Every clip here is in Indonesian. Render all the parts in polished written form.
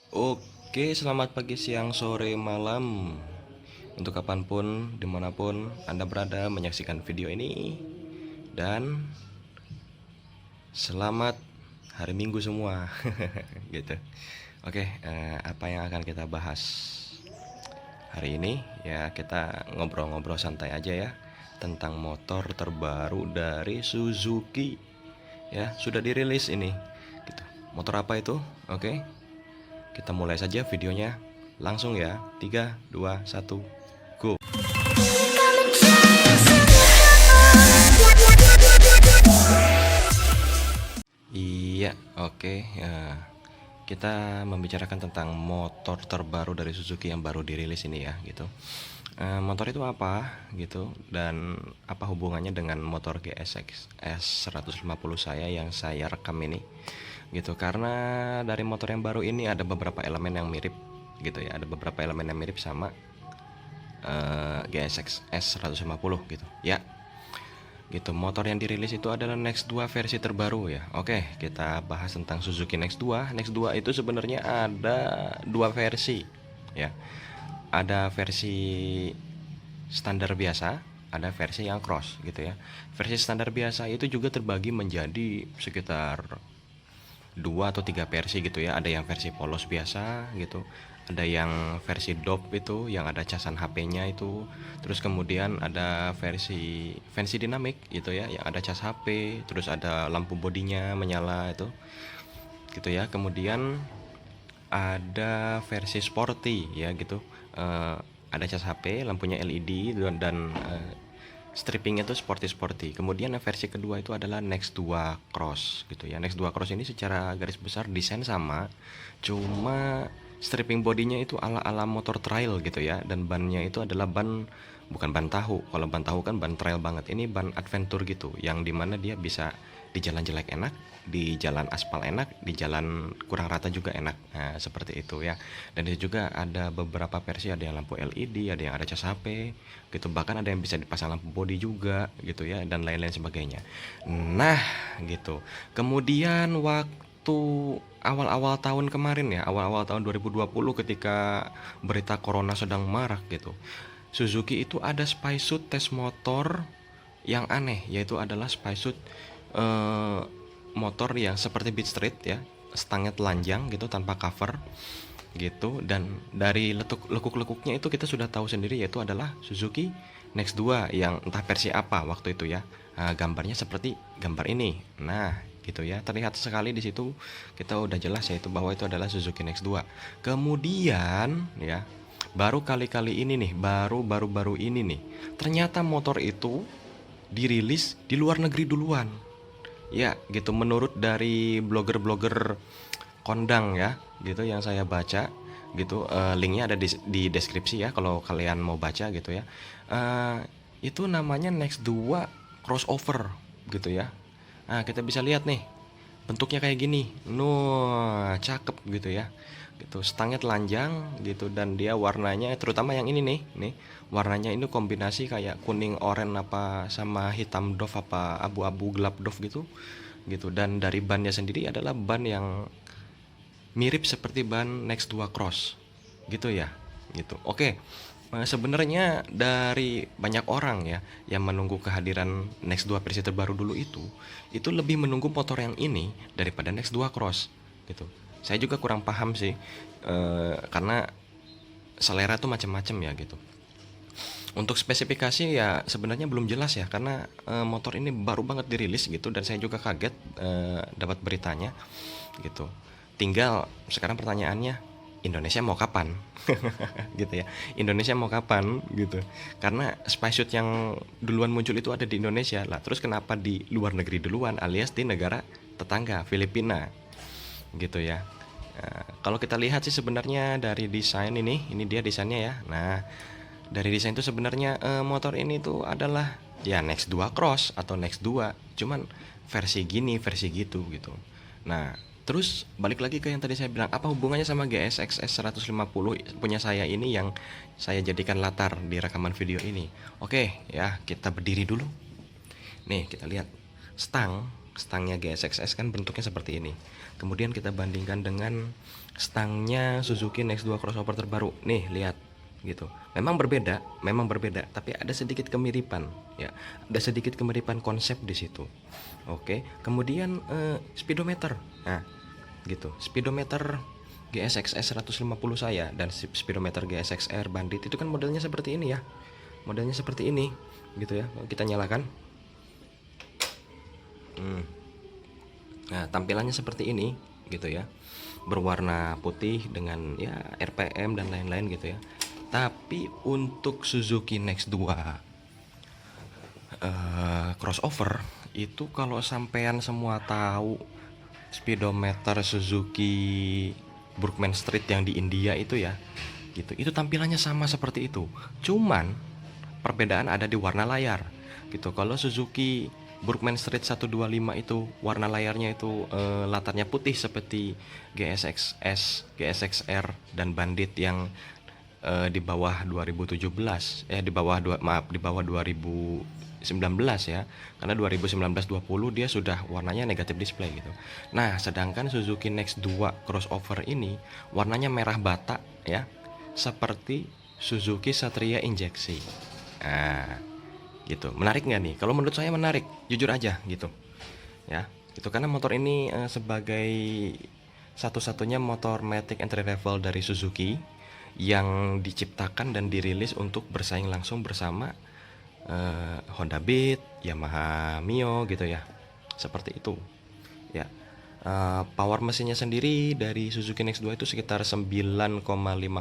Oke, selamat pagi, siang, sore, malam. Untuk kapanpun, dimanapun Anda berada menyaksikan video ini. Dan selamat hari Minggu semua. Gitu. Oke, apa yang akan kita bahas hari ini? Ya, kita ngobrol-ngobrol santai aja ya. Tentang motor terbaru dari Suzuki. Ya, sudah dirilis ini. Gitu. Motor apa itu? Oke. Kita mulai saja videonya. Langsung ya. 3, 2, 1, go. Iya, oke. Ya, kita membicarakan tentang motor terbaru dari Suzuki yang baru dirilis ini ya, gitu. Motor itu apa, gitu, dan apa hubungannya dengan motor GSX S150 saya yang saya rekam ini, gitu. Karena dari motor yang baru ini ada beberapa elemen yang mirip, gitu ya. Ada beberapa elemen yang mirip sama GSX S150 gitu ya, gitu. Motor yang dirilis itu adalah Next 2 versi terbaru ya. Oke, kita bahas tentang Suzuki Next 2. Next 2 itu sebenarnya ada dua versi ya. Ada versi standar biasa, ada versi yang cross gitu ya. Versi standar biasa itu juga terbagi menjadi sekitar dua atau tiga versi gitu ya. Ada yang versi polos biasa gitu, ada yang versi dop itu yang ada casan HP-nya itu, terus kemudian ada versi fancy dinamik gitu ya, yang ada cas HP, terus ada lampu bodinya menyala itu gitu ya. Kemudian ada versi sporty ya gitu, ada cas HP, lampunya LED, dan strippingnya tuh sporty. Kemudian versi kedua itu adalah Next 2 Cross gitu ya. Next 2 Cross ini secara garis besar desain sama, cuma stripping bodinya itu ala-ala motor trail gitu ya, dan bannya itu adalah ban, bukan ban tahu. Kalau ban tahu kan ban trail banget, ini ban adventure gitu, yang dimana dia bisa di jalan jelek enak, di jalan aspal enak, di jalan kurang rata juga enak. Nah, seperti itu ya. Dan itu juga ada beberapa versi, ada yang lampu LED, ada yang ada cas HP gitu, bahkan ada yang bisa dipasang lampu bodi juga gitu ya, dan lain-lain sebagainya. Nah, gitu. Kemudian waktu awal-awal tahun kemarin ya, awal-awal tahun 2020, ketika berita corona sedang marak gitu, Suzuki itu ada spy suit tes motor yang aneh, yaitu adalah spy suit eh, motor yang seperti Beat Street ya, stangnya telanjang gitu tanpa cover gitu. Dan dari lekuk-lekuknya itu kita sudah tahu sendiri, yaitu adalah Suzuki Next 2 yang entah versi apa waktu itu ya. Gambarnya seperti gambar ini. Nah, gitu ya. Terlihat sekali di situ, kita udah jelas yaitu bahwa itu adalah Suzuki Next 2. Kemudian ya, baru kali-kali ini nih, baru-baru ini nih, ternyata motor itu dirilis di luar negeri duluan. Ya, gitu, menurut dari blogger-blogger kondang ya, gitu, yang saya baca gitu. Linknya ada di deskripsi ya kalau kalian mau baca gitu ya. Eh, itu namanya Next 2 crossover gitu ya. Nah, kita bisa lihat nih bentuknya kayak gini. Cakep gitu ya. Gitu, stangnya telanjang gitu, dan dia warnanya, terutama yang ini nih, warnanya ini kombinasi kayak kuning oranye apa sama hitam doff apa abu-abu gelap doff gitu. Gitu, dan dari bannya sendiri adalah ban yang mirip seperti ban Next 2 Cross gitu ya, gitu. Oke, sebenarnya dari banyak orang ya yang menunggu kehadiran Next 2 versi terbaru dulu itu lebih menunggu motor yang ini daripada Next 2 Cross gitu. Saya juga kurang paham sih, karena selera tuh macam-macam ya gitu. Untuk spesifikasi ya sebenarnya belum jelas ya, karena motor ini baru banget dirilis gitu, dan saya juga kaget dapat beritanya gitu. Tinggal sekarang pertanyaannya, Indonesia mau kapan? Gitu ya. Indonesia mau kapan gitu. Karena spacesuit yang duluan muncul itu ada di Indonesia. Lah, terus kenapa di luar negeri duluan, alias di negara tetangga Filipina? Gitu ya. Nah, kalau kita lihat sih sebenarnya dari desain ini dia desainnya ya. Nah, dari desain itu sebenarnya motor ini tuh adalah ya Next 2 Cross atau Next 2, cuman versi gini, versi gitu gitu. Nah, terus balik lagi ke yang tadi saya bilang, apa hubungannya sama GSX S150 punya saya ini yang saya jadikan latar di rekaman video ini. Oke, ya, kita berdiri dulu. Nih, kita lihat stangnya GSX-S kan bentuknya seperti ini. Kemudian kita bandingkan dengan stangnya Suzuki Next 2 crossover terbaru. Nih, lihat gitu. Memang berbeda, tapi ada sedikit kemiripan ya. Ada sedikit kemiripan konsep di situ. Oke, kemudian speedometer. Nah, gitu. Speedometer GSX-S 150 saya dan speedometer GSX-R Bandit itu kan modelnya seperti ini ya. Modelnya seperti ini gitu ya. Kita nyalakan. Nah, tampilannya seperti ini gitu ya. Berwarna putih dengan ya RPM dan lain-lain gitu ya. Tapi untuk Suzuki Next 2 crossover itu kalau sampean semua tahu speedometer Suzuki Burkman Street yang di India itu ya gitu, itu tampilannya sama seperti itu, cuman perbedaan ada di warna layar gitu. Kalau Suzuki Burkman Street 125 itu warna layarnya itu latarnya putih seperti GSX-S, GSX-R dan Bandit yang di bawah 2017 di bawah 2019 ya, karena 2019-20 dia sudah warnanya negatif display gitu. Nah, sedangkan Suzuki Next 2 crossover ini warnanya merah bata ya, seperti Suzuki Satria injeksi. Nah, gitu. Menarik nggak nih? Kalau menurut saya menarik, jujur aja gitu. Ya, itu karena motor ini sebagai satu-satunya motor matic entry level dari Suzuki yang diciptakan dan dirilis untuk bersaing langsung bersama Honda Beat, Yamaha Mio gitu ya, seperti itu ya. Power mesinnya sendiri dari Suzuki Next 2 itu sekitar 9,5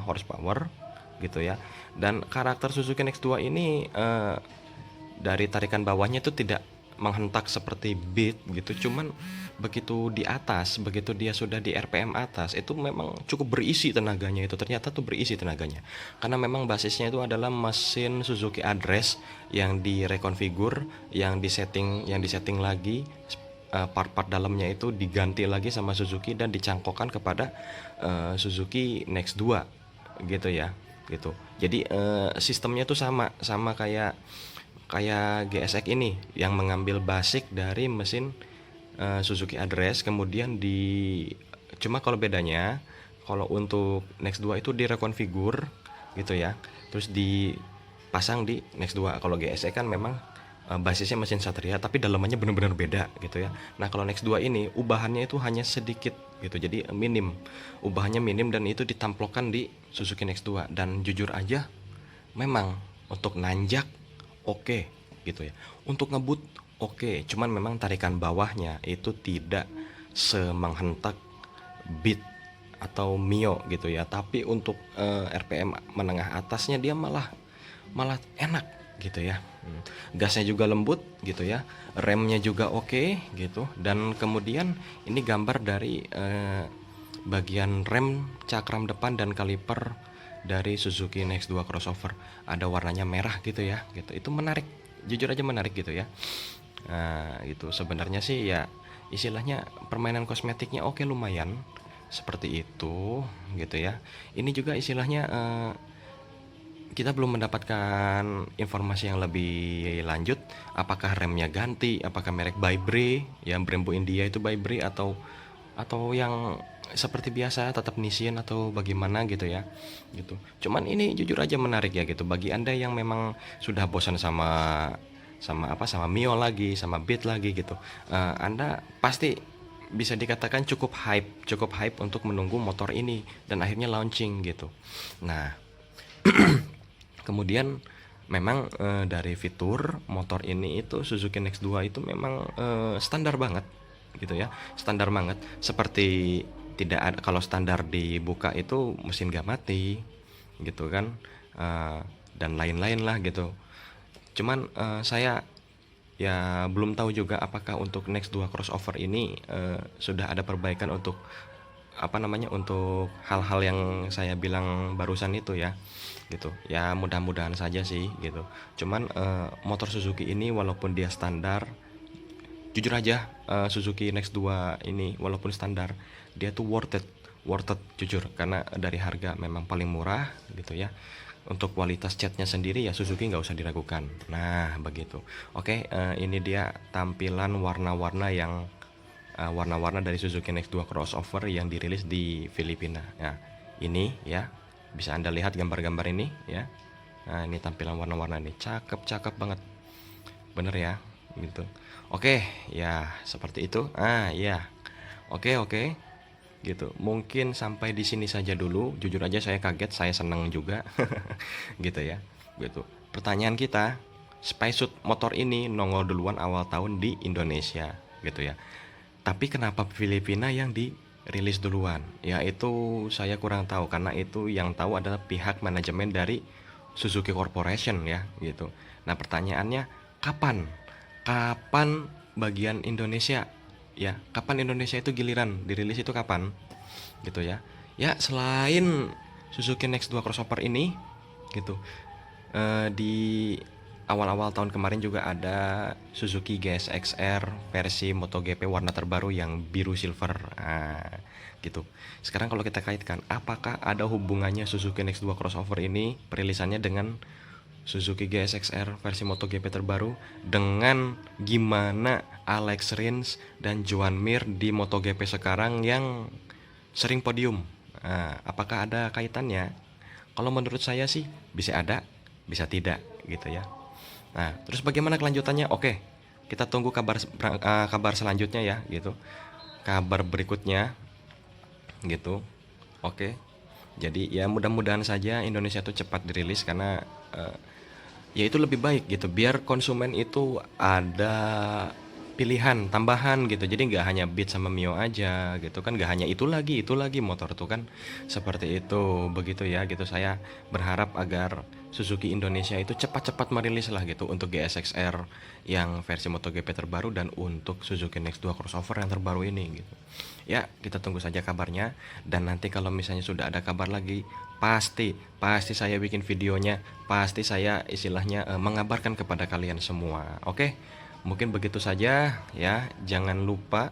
horsepower gitu ya. Dan karakter Suzuki Next 2 ini dari tarikan bawahnya itu tidak menghentak seperti Beat gitu, cuman begitu di atas, begitu dia sudah di RPM atas itu memang cukup berisi tenaganya, itu ternyata tuh berisi tenaganya karena memang basisnya itu adalah mesin Suzuki Address yang direkonfigur, yang disetting lagi, part-part dalamnya itu diganti lagi sama Suzuki dan dicangkokkan kepada Suzuki Next 2 gitu ya gitu. Jadi sistemnya tuh sama kayak GSX ini yang mengambil basic dari mesin Suzuki Address, kemudian cuma kalau bedanya kalau untuk Next 2 itu direkonfigur gitu ya, terus dipasang di Next 2. Kalau GSX kan memang basisnya mesin Satria tapi dalamannya benar-benar beda gitu ya. Nah, kalau Next 2 ini ubahannya itu hanya sedikit gitu, jadi ubahannya minim dan itu ditamplokkan di Suzuki Next 2. Dan jujur aja memang untuk nanjak oke gitu ya, untuk ngebut oke, cuman memang tarikan bawahnya itu tidak semenghentak Beat atau Mio gitu ya. Tapi untuk RPM menengah atasnya dia malah enak gitu ya. Gasnya juga lembut gitu ya, remnya juga oke gitu. Dan kemudian ini gambar dari bagian rem, cakram depan dan kaliper dari Suzuki Next 2 crossover, ada warnanya merah gitu ya gitu. Itu menarik, jujur aja menarik gitu ya. Nah, itu sebenarnya sih ya istilahnya permainan kosmetiknya oke, lumayan seperti itu gitu ya. Ini juga istilahnya kita belum mendapatkan informasi yang lebih lanjut, apakah remnya ganti, apakah merek Bybre yang Brembo India itu Bybre atau yang seperti biasa tetap Nissin atau bagaimana gitu ya gitu. Cuman ini jujur aja menarik ya gitu bagi Anda yang memang sudah bosan sama Mio lagi, sama Beat lagi gitu. Anda pasti bisa dikatakan cukup hype untuk menunggu motor ini dan akhirnya launching gitu. Nah, kemudian memang dari fitur motor ini itu Suzuki Next 2 itu memang standar banget gitu ya, standar banget. Seperti tidak ada, kalau standar dibuka itu mesin gak mati gitu kan, dan lain-lain lah gitu. Cuman saya ya belum tahu juga apakah untuk Next 2 crossover ini sudah ada perbaikan untuk untuk hal-hal yang saya bilang barusan itu ya gitu. Ya mudah-mudahan saja sih gitu. Cuman motor Suzuki ini walaupun dia standar, jujur aja Suzuki Next 2 ini walaupun standar dia tuh worth it jujur, karena dari harga memang paling murah gitu ya. Untuk kualitas catnya sendiri ya Suzuki nggak usah diragukan. Nah begitu. Oke, ini dia tampilan warna-warna yang warna-warna dari Suzuki Next 2 crossover yang dirilis di Filipina. Nah, ini ya, bisa Anda lihat gambar-gambar ini ya. Nah, ini tampilan warna-warna nih, cakep-cakep banget. Bener ya, gitu. Oke, ya seperti itu. Ya. Oke. Gitu. Mungkin sampai di sini saja dulu. Jujur aja saya kaget, saya senang juga. Gitu ya. Gitu. Pertanyaan kita, spacesuit motor ini nongol duluan awal tahun di Indonesia, gitu ya. Tapi kenapa Filipina yang dirilis duluan? Ya itu saya kurang tahu, karena itu yang tahu adalah pihak manajemen dari Suzuki Corporation ya, gitu. Nah, pertanyaannya kapan? Kapan bagian Indonesia? Ya, kapan Indonesia itu giliran dirilis itu kapan? Gitu ya. Ya, selain Suzuki Next 2 crossover ini gitu. Di awal-awal tahun kemarin juga ada Suzuki GSX-R versi MotoGP warna terbaru yang biru silver. Gitu. Sekarang kalau kita kaitkan, apakah ada hubungannya Suzuki Next 2 crossover ini perilisannya dengan Suzuki GSX-R versi MotoGP terbaru dengan gimana Alex Rins dan Joan Mir di MotoGP sekarang yang sering podium? Apakah ada kaitannya? Kalau menurut saya sih bisa ada, bisa tidak gitu ya. Nah, terus bagaimana kelanjutannya? Oke, kita tunggu kabar selanjutnya ya gitu. Kabar berikutnya gitu. Oke. Jadi ya mudah-mudahan saja Indonesia itu cepat dirilis, karena ya itu lebih baik gitu, biar konsumen itu ada pilihan tambahan gitu. Jadi nggak hanya Beat sama Mio aja gitu kan, nggak hanya itu lagi motor tuh kan, seperti itu begitu ya gitu. Saya berharap agar Suzuki Indonesia itu cepat-cepat merilis lah gitu untuk GSX-R yang versi MotoGP terbaru dan untuk Suzuki Next 2 crossover yang terbaru ini gitu. Ya, kita tunggu saja kabarnya, dan nanti kalau misalnya sudah ada kabar lagi, pasti saya bikin videonya, pasti saya istilahnya mengabarkan kepada kalian semua. Oke, mungkin begitu saja ya. Jangan lupa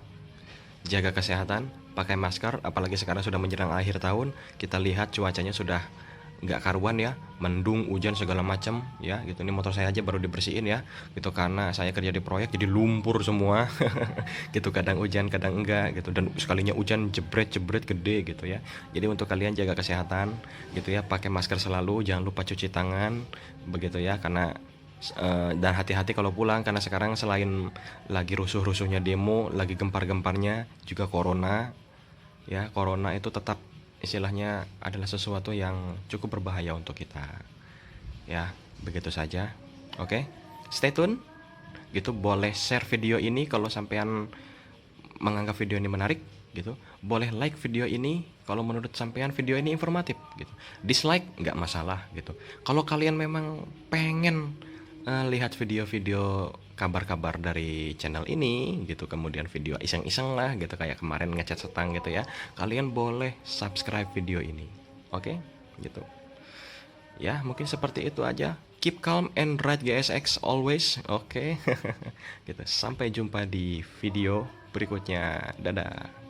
jaga kesehatan, pakai masker, apalagi sekarang sudah menjelang akhir tahun. Kita lihat cuacanya sudah nggak karuan ya, mendung, hujan segala macam ya gitu. Ini motor saya aja baru dibersihin ya gitu, karena saya kerja di proyek jadi lumpur semua. Gitu, kadang hujan kadang enggak gitu, dan sekalinya hujan jebret gede gitu ya. Jadi untuk kalian jaga kesehatan gitu ya, pakai masker selalu, jangan lupa cuci tangan begitu ya, karena dan hati-hati kalau pulang, karena sekarang selain lagi rusuh-rusuhnya demo, lagi gempar-gemparnya juga corona ya. Corona itu tetap istilahnya adalah sesuatu yang cukup berbahaya untuk kita ya. Begitu saja. Oke, stay tune gitu. Boleh share video ini kalau sampean menganggap video ini menarik gitu. Boleh like video ini kalau menurut sampean video ini informatif gitu. Dislike nggak masalah gitu. Kalau kalian memang pengen lihat video-video kabar-kabar dari channel ini gitu, kemudian video iseng-iseng lah gitu, kayak kemarin ngecat setang gitu ya, kalian boleh subscribe video ini. Oke, gitu ya. Mungkin seperti itu aja. Keep calm and ride GSX always. Oke. Gitu. Sampai jumpa di video berikutnya. Dadah.